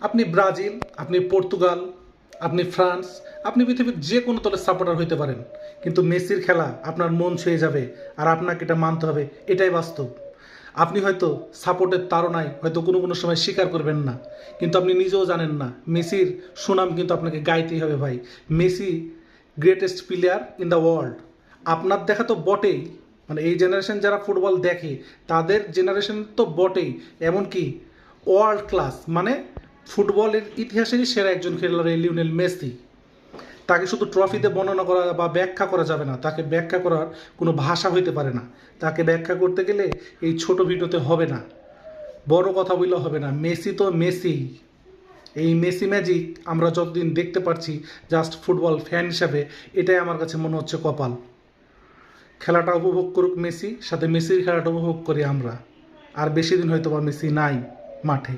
আপনি ব্রাজিল, আপনি পর্তুগাল, আপনি ফ্রান্স, আপনি পৃথিবীর যে কোনো দলের সাপোর্টার হইতে পারেন, কিন্তু মেসির খেলা আপনার মন ছুঁয়ে যাবে। আর আপনাকে এটা মানতে হবে, এটাই বাস্তব। আপনি হয়তো সাপোর্টের তাড়নায় হয়তো কোনো কোনো সময় স্বীকার করবেন না, কিন্তু আপনি নিজেও জানেন না মেসির সুনাম কিন্তু আপনাকে গাইতেই হবে ভাই। Messi greatest player in the world. আপনার দেখা তো বটেই, মানে এই জেনারেশন যারা ফুটবল দেখে তাদের জেনারেশন তো বটেই, এমনকি ওয়ার্ল্ড ক্লাস, মানে ফুটবলের ইতিহাসেরই সেরা একজন খেলোয়াড় লিওনেল মেসি। তাকে শুধু ট্রফিতে বর্ণনা করা বা ব্যাখ্যা করা যাবে না, তাকে ব্যাখ্যা করার কোনো ভাষা হইতে পারে না। তাকে ব্যাখ্যা করতে গেলে এই ছোট ভিডিওতে হবে না, বড় কথা বললে হবে না। মেসি তো মেসি। এই মেসি ম্যাজিক আমরা যতদিন দেখতে পারছি জাস্ট ফুটবল ফ্যান হিসাবে, এটাই আমার কাছে মনে হচ্ছে কপাল। খেলাটা উপভোগ করুক মেসি, সাথে মেসির খেলাটা উপভোগ করি আমরা। আর বেশি দিন হয়তো বা মেসি নাই মাঠে।